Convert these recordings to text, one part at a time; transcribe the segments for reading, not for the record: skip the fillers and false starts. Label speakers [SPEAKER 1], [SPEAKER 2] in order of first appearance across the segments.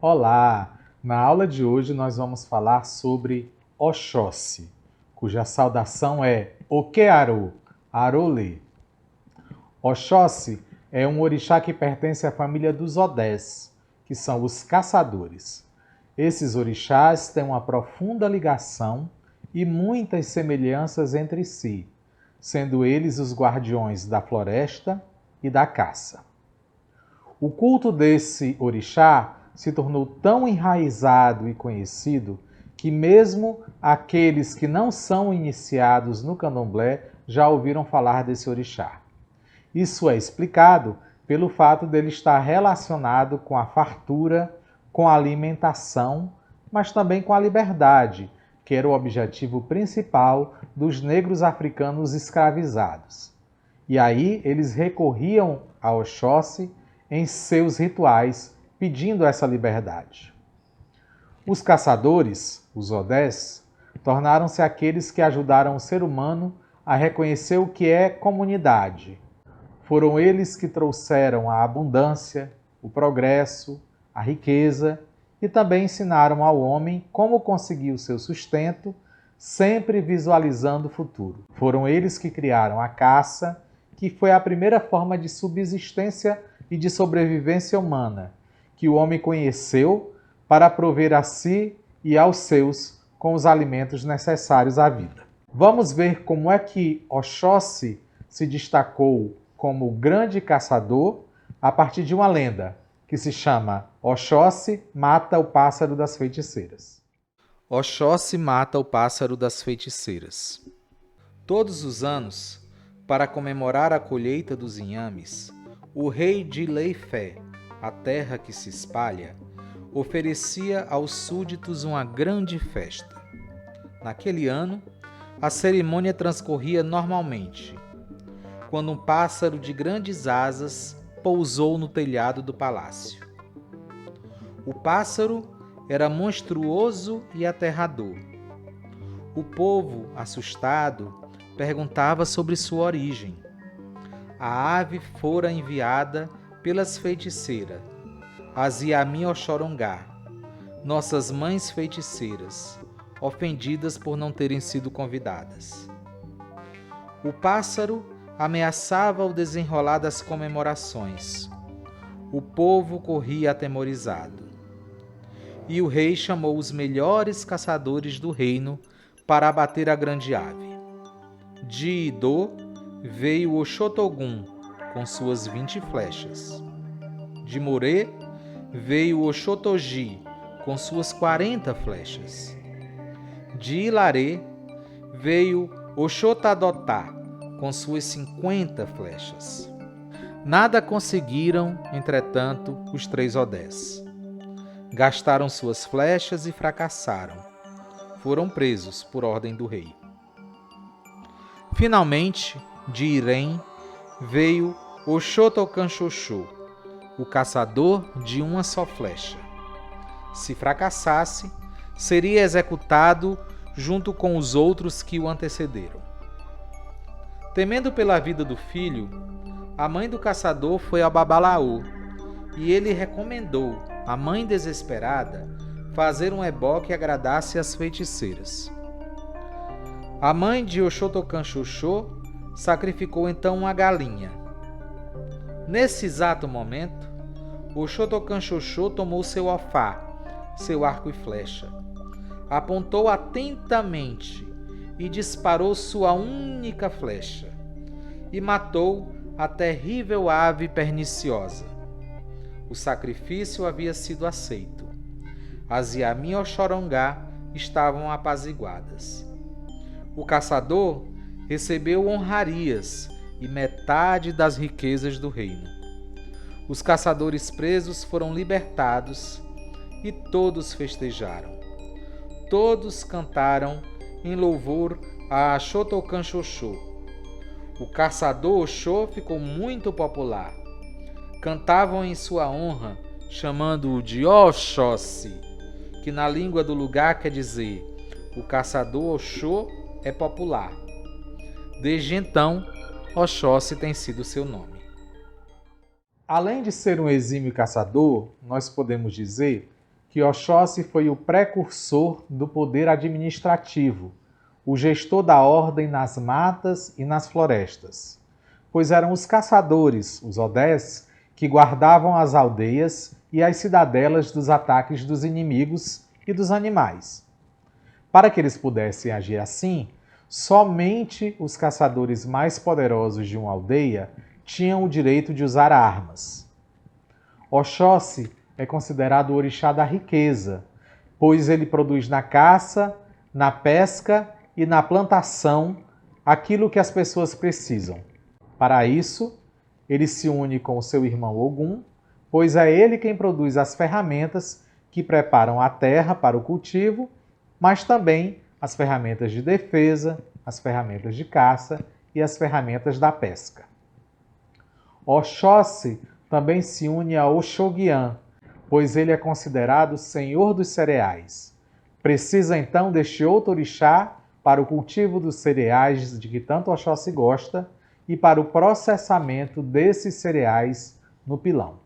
[SPEAKER 1] Olá! Na aula de hoje nós vamos falar sobre Oxóssi, cuja saudação é Okearu, Arolê. Oxóssi é um orixá que pertence à família dos Odés, que são os caçadores. Esses orixás têm uma profunda ligação e muitas semelhanças entre si, sendo eles os guardiões da floresta e da caça. O culto desse orixá se tornou tão enraizado e conhecido que mesmo aqueles que não são iniciados no candomblé já ouviram falar desse orixá. Isso é explicado pelo fato dele estar relacionado com a fartura, com a alimentação, mas também com a liberdade, que era o objetivo principal dos negros africanos escravizados. E aí eles recorriam a Oxóssi em seus rituais, pedindo essa liberdade. Os caçadores, os Odés, tornaram-se aqueles que ajudaram o ser humano a reconhecer o que é comunidade. Foram eles que trouxeram a abundância, o progresso, a riqueza e também ensinaram ao homem como conseguir o seu sustento, sempre visualizando o futuro. Foram eles que criaram a caça, que foi a primeira forma de subsistência e de sobrevivência humana, que o homem conheceu para prover a si e aos seus com os alimentos necessários à vida. Vamos ver como é que Oxóssi se destacou como grande caçador a partir de uma lenda que se chama Oxóssi mata o pássaro das feiticeiras.
[SPEAKER 2] Oxóssi mata o pássaro das feiticeiras. Todos os anos, para comemorar a colheita dos inhames, o rei de Leifé, a terra que se espalha, oferecia aos súditos uma grande festa. Naquele ano, a cerimônia transcorria normalmente, quando um pássaro de grandes asas pousou no telhado do palácio. O pássaro era monstruoso e aterrador. O povo, assustado, perguntava sobre sua origem. A ave fora enviada pelas feiticeiras, as Iami Oxorongá, nossas mães feiticeiras, ofendidas por não terem sido convidadas. O pássaro ameaçava o desenrolar das comemorações. O povo corria atemorizado. E o rei chamou os melhores caçadores do reino para abater a grande ave. De Idô veio Oxotogum com suas 20 flechas. De Morê veio Oxotogi com suas 40 flechas. De Ilarê veio Oxotadotá com suas 50 flechas. Nada conseguiram, entretanto, os 3 Odés. Gastaram suas flechas e fracassaram. Foram presos por ordem do rei. Finalmente, de Irém, veio Oxotocanxoxô, o caçador de uma só flecha. Se fracassasse, seria executado junto com os outros que o antecederam. Temendo pela vida do filho, a mãe do caçador foi a Babalaô, e ele recomendou à mãe desesperada fazer um ebó que agradasse às feiticeiras. A mãe de Oxotocanxoxô sacrificou então uma galinha. Nesse exato momento, Oxotocanxoxô tomou seu ofá, seu arco e flecha, apontou atentamente e disparou sua única flecha, e matou a terrível ave perniciosa. O sacrifício havia sido aceito. As Iami Oxorongá estavam apaziguadas. O caçador recebeu honrarias e metade das riquezas do reino. Os caçadores presos foram libertados e todos festejaram. Todos cantaram em louvor a Oxotocanxoxô. O caçador Oxô ficou muito popular. Cantavam em sua honra, chamando-o de Oxóssi, que na língua do lugar quer dizer o caçador Oxô é popular. Desde então, Oxóssi tem sido seu nome.
[SPEAKER 1] Além de ser um exímio caçador, nós podemos dizer que Oxóssi foi o precursor do poder administrativo, o gestor da ordem nas matas e nas florestas, pois eram os caçadores, os odés, que guardavam as aldeias e as cidadelas dos ataques dos inimigos e dos animais. Para que eles pudessem agir assim, somente os caçadores mais poderosos de uma aldeia tinham o direito de usar armas. Oxóssi é considerado o orixá da riqueza, pois ele produz na caça, na pesca e na plantação aquilo que as pessoas precisam. Para isso, ele se une com o seu irmão Ogum, pois é ele quem produz as ferramentas que preparam a terra para o cultivo, mas também as ferramentas de defesa, as ferramentas de caça e as ferramentas da pesca. Oxóssi também se une a Oxoguian, pois ele é considerado senhor dos cereais. Precisa então deste outro orixá para o cultivo dos cereais de que tanto Oxóssi gosta e para o processamento desses cereais no pilão.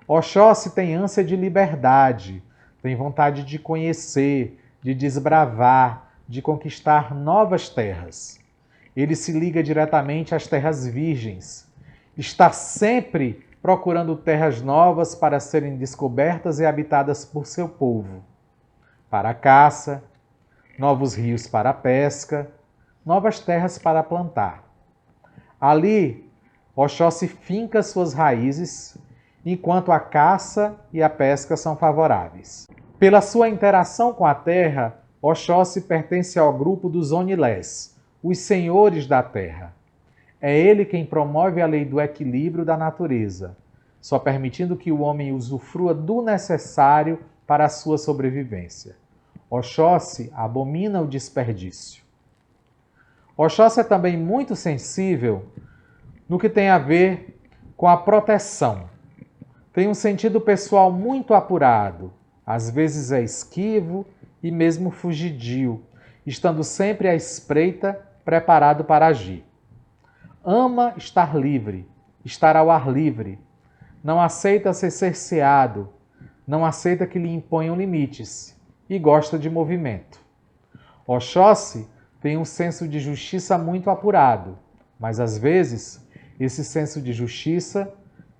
[SPEAKER 1] Oxóssi tem ânsia de liberdade, tem vontade de conhecer, de desbravar, de conquistar novas terras. Ele se liga diretamente às terras virgens. Está sempre procurando terras novas para serem descobertas e habitadas por seu povo. Para a caça, novos rios para a pesca, novas terras para plantar. Ali, Oxóssi finca suas raízes, enquanto a caça e a pesca são favoráveis. Pela sua interação com a terra, Oxóssi pertence ao grupo dos Onilés, os senhores da terra. É ele quem promove a lei do equilíbrio da natureza, só permitindo que o homem usufrua do necessário para a sua sobrevivência. Oxóssi abomina o desperdício. Oxóssi é também muito sensível no que tem a ver com a proteção. Tem um sentido pessoal muito apurado, às vezes é esquivo e mesmo fugidio, estando sempre à espreita, preparado para agir. Ama estar livre, estar ao ar livre. Não aceita ser cerceado, não aceita que lhe imponham limites e gosta de movimento. Oxóssi tem um senso de justiça muito apurado, mas às vezes esse senso de justiça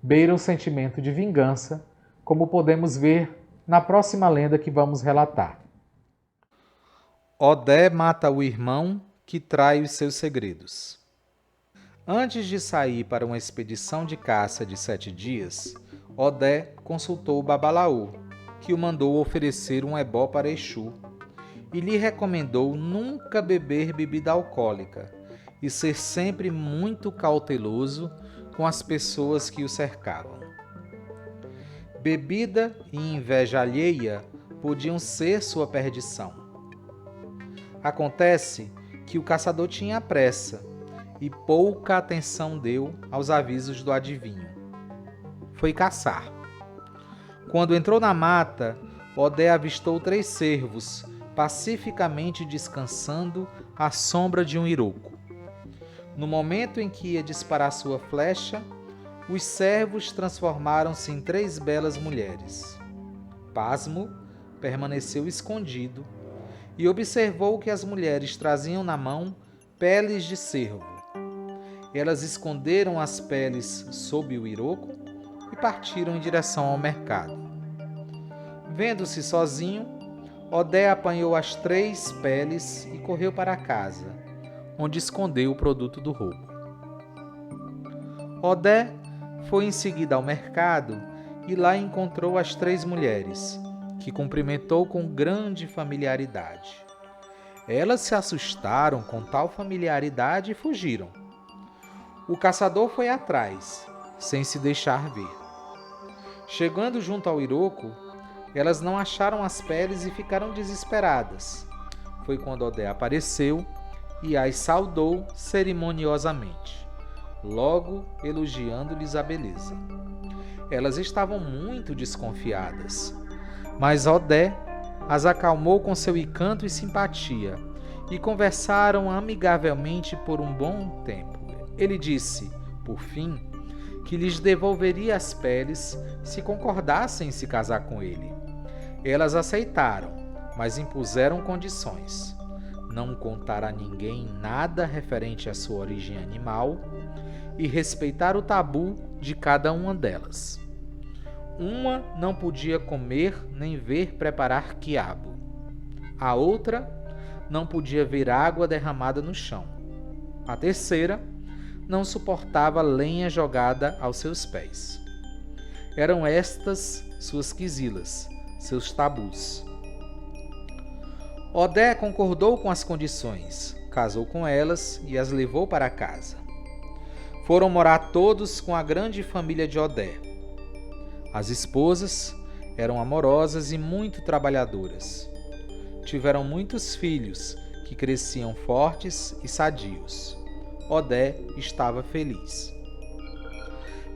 [SPEAKER 1] beira o sentimento de vingança, como podemos ver na próxima lenda que vamos relatar.
[SPEAKER 2] Odé mata o irmão que trai os seus segredos. Antes de sair para uma expedição de caça de 7 dias, Odé consultou o Babalaô, que o mandou oferecer um ebó para Exu, e lhe recomendou nunca beber bebida alcoólica e ser sempre muito cauteloso com as pessoas que o cercavam. Bebida e inveja alheia podiam ser sua perdição. Acontece que o caçador tinha pressa e pouca atenção deu aos avisos do adivinho. Foi caçar. Quando entrou na mata, Odé avistou 3 cervos pacificamente descansando à sombra de um iroco. No momento em que ia disparar sua flecha, os cervos transformaram-se em 3 belas mulheres. Pasmo permaneceu escondido e observou que as mulheres traziam na mão peles de cervo. Elas esconderam as peles sob o iroco e partiram em direção ao mercado. Vendo-se sozinho, Odé apanhou as 3 peles e correu para casa, onde escondeu o produto do roubo. Odé foi em seguida ao mercado e lá encontrou as 3 mulheres, que cumprimentou com grande familiaridade. Elas se assustaram com tal familiaridade e fugiram. O caçador foi atrás, sem se deixar ver. Chegando junto ao iroco, elas não acharam as peles e ficaram desesperadas. Foi quando Odé apareceu e as saudou cerimoniosamente, logo elogiando-lhes a beleza. Elas estavam muito desconfiadas, mas Odé as acalmou com seu encanto e simpatia e conversaram amigavelmente por um bom tempo. Ele disse, por fim, que lhes devolveria as peles se concordassem em se casar com ele. Elas aceitaram, mas impuseram condições: não contar a ninguém nada referente à sua origem animal e respeitar o tabu de cada uma delas. Uma não podia comer nem ver preparar quiabo. A outra não podia ver água derramada no chão. A terceira não suportava lenha jogada aos seus pés. Eram estas suas quisilas, seus tabus. Odé concordou com as condições, casou com elas e as levou para casa. Foram morar todos com a grande família de Odé. As esposas eram amorosas e muito trabalhadoras. Tiveram muitos filhos que cresciam fortes e sadios. Odé estava feliz.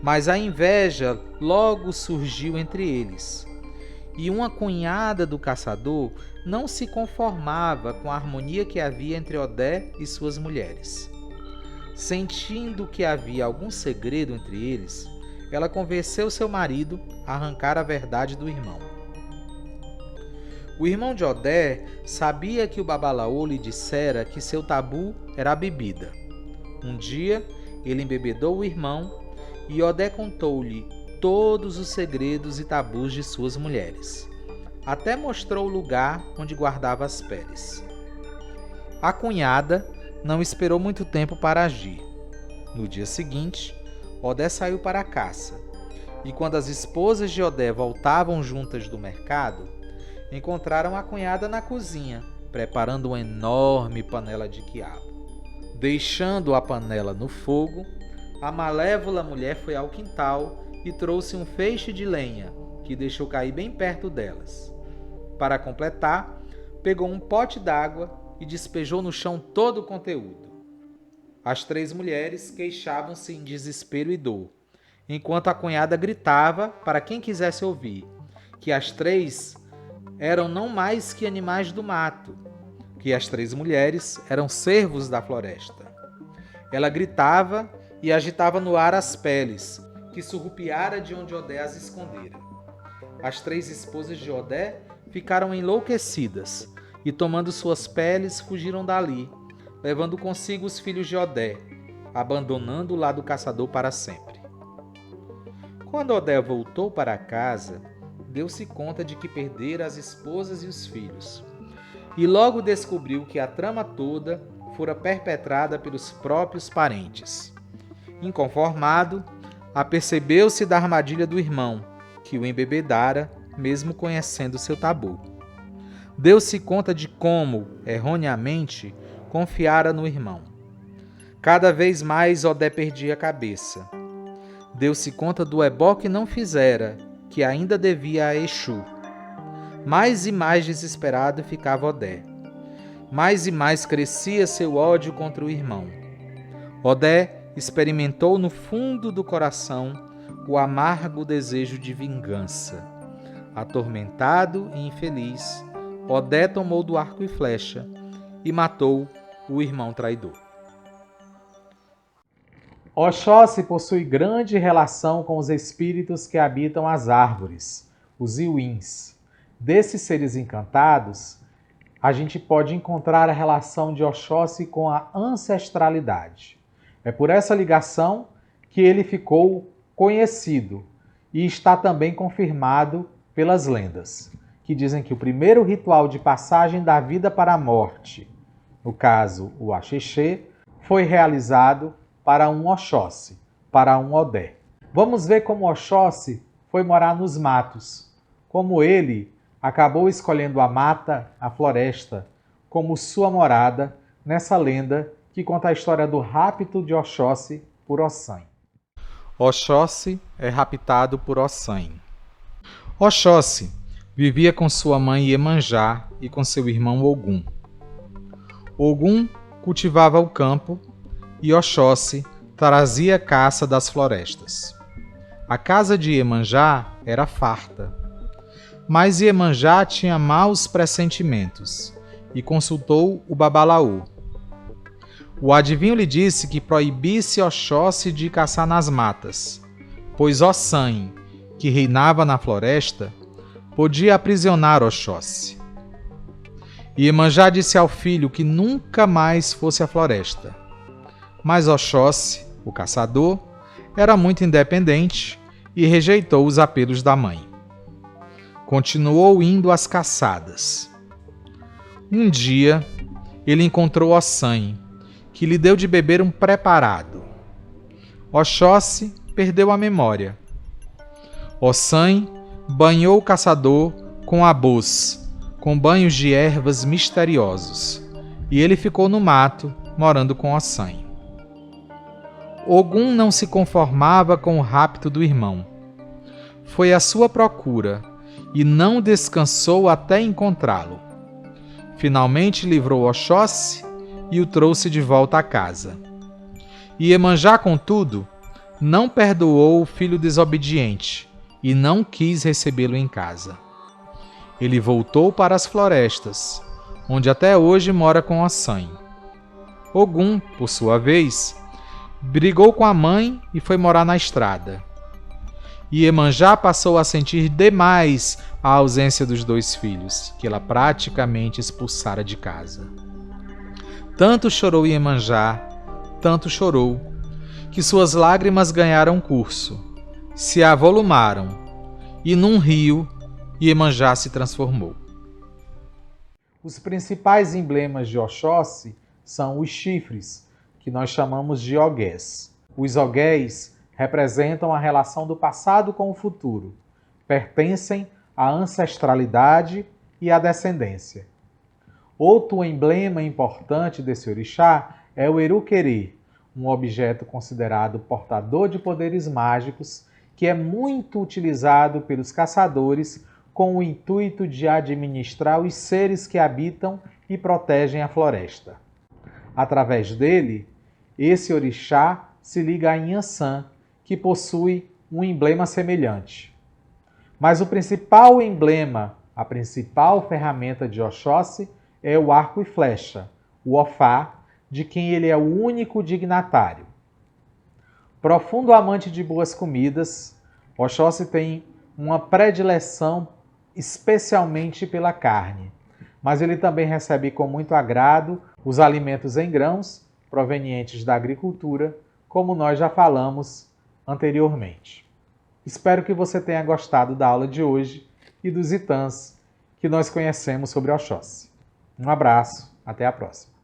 [SPEAKER 2] Mas a inveja logo surgiu entre eles, e uma cunhada do caçador não se conformava com a harmonia que havia entre Odé e suas mulheres. Sentindo que havia algum segredo entre eles, ela convenceu seu marido a arrancar a verdade do irmão. O irmão de Odé sabia que o Babalaô lhe dissera que seu tabu era a bebida. Um dia, ele embebedou o irmão e Odé contou-lhe todos os segredos e tabus de suas mulheres. Até mostrou o lugar onde guardava as peles. A cunhada não esperou muito tempo para agir. No dia seguinte, Odé saiu para a caça, e quando as esposas de Odé voltavam juntas do mercado, encontraram a cunhada na cozinha, preparando uma enorme panela de quiabo. Deixando a panela no fogo, a malévola mulher foi ao quintal e trouxe um feixe de lenha, que deixou cair bem perto delas. Para completar, pegou um pote d'água e despejou no chão todo o conteúdo. As três mulheres queixavam-se em desespero e dor, enquanto a cunhada gritava para quem quisesse ouvir, que as três eram não mais que animais do mato, que as três mulheres eram cervos da floresta. Ela gritava e agitava no ar as peles, que surrupiara de onde Odé as escondera. As três esposas de Odé ficaram enlouquecidas e, tomando suas peles, fugiram dali, levando consigo os filhos de Odé, abandonando o lar do caçador para sempre. Quando Odé voltou para casa, deu-se conta de que perdera as esposas e os filhos, e logo descobriu que a trama toda fora perpetrada pelos próprios parentes. Inconformado, apercebeu-se da armadilha do irmão, que o embebedara, mesmo conhecendo seu tabu. Deu-se conta de como, erroneamente, confiara no irmão. Cada vez mais Odé perdia a cabeça. Deu-se conta do ebó que não fizera, que ainda devia a Exu. Mais e mais desesperado ficava Odé. Mais e mais crescia seu ódio contra o irmão. Odé experimentou no fundo do coração o amargo desejo de vingança. Atormentado e infeliz, Odé tomou do arco e flecha e matou o irmão traidor.
[SPEAKER 1] Oxóssi possui grande relação com os espíritos que habitam as árvores, os iuins. Desses seres encantados, a gente pode encontrar a relação de Oxóssi com a ancestralidade. É por essa ligação que ele ficou conhecido e está também confirmado pelas lendas, que dizem que o primeiro ritual de passagem da vida para a morte, no caso o Axixê, foi realizado para um Oxóssi, para um Odé. Vamos ver como Oxóssi foi morar nos matos, como ele acabou escolhendo a mata, a floresta, como sua morada nessa lenda que conta a história do rapto de Oxóssi por Ossanha.
[SPEAKER 2] Oxóssi é raptado por Ossanha. Oxóssi vivia com sua mãe Iemanjá e com seu irmão Ogum. Ogum cultivava o campo e Oxóssi trazia caça das florestas. A casa de Iemanjá era farta, mas Iemanjá tinha maus pressentimentos e consultou o Babalaô. O adivinho lhe disse que proibisse Oxóssi de caçar nas matas, pois Ossanha, que reinava na floresta, podia aprisionar Oxóssi. Iemanjá disse ao filho que nunca mais fosse à floresta. Mas Oxóssi, o caçador, era muito independente e rejeitou os apelos da mãe. Continuou indo às caçadas. Um dia, ele encontrou Ossanhe, que lhe deu de beber um preparado. Oxóssi perdeu a memória. Ossanhe banhou o caçador com abôs, com banhos de ervas misteriosos, e ele ficou no mato, morando com Ossanhe. Ogum não se conformava com o rapto do irmão. Foi à sua procura e não descansou até encontrá-lo. Finalmente livrou Oxóssi e o trouxe de volta à casa. Iemanjá, contudo, não perdoou o filho desobediente e não quis recebê-lo em casa. Ele voltou para as florestas, onde até hoje mora com Ossanhe. Ogum, por sua vez, brigou com a mãe e foi morar na estrada. Iemanjá passou a sentir demais a ausência dos dois filhos, que ela praticamente expulsara de casa. Tanto chorou Iemanjá, tanto chorou, que suas lágrimas ganharam curso, se avolumaram, e num rio Iemanjá se transformou.
[SPEAKER 1] Os principais emblemas de Oxóssi são os chifres, que nós chamamos de ogés. Os ogés representam a relação do passado com o futuro, pertencem à ancestralidade e à descendência. Outro emblema importante desse orixá é o Eruquerê, um objeto considerado portador de poderes mágicos que é muito utilizado pelos caçadores com o intuito de administrar os seres que habitam e protegem a floresta. Através dele, esse orixá se liga a Inhaçã, que possui um emblema semelhante. Mas o principal emblema, a principal ferramenta de Oxóssi é o arco e flecha, o ofá, de quem ele é o único dignatário. Profundo amante de boas comidas, Oxóssi tem uma predileção especialmente pela carne, mas ele também recebe com muito agrado os alimentos em grãos provenientes da agricultura, como nós já falamos anteriormente. Espero que você tenha gostado da aula de hoje e dos itãs que nós conhecemos sobre Oxóssi. Um abraço, até a próxima.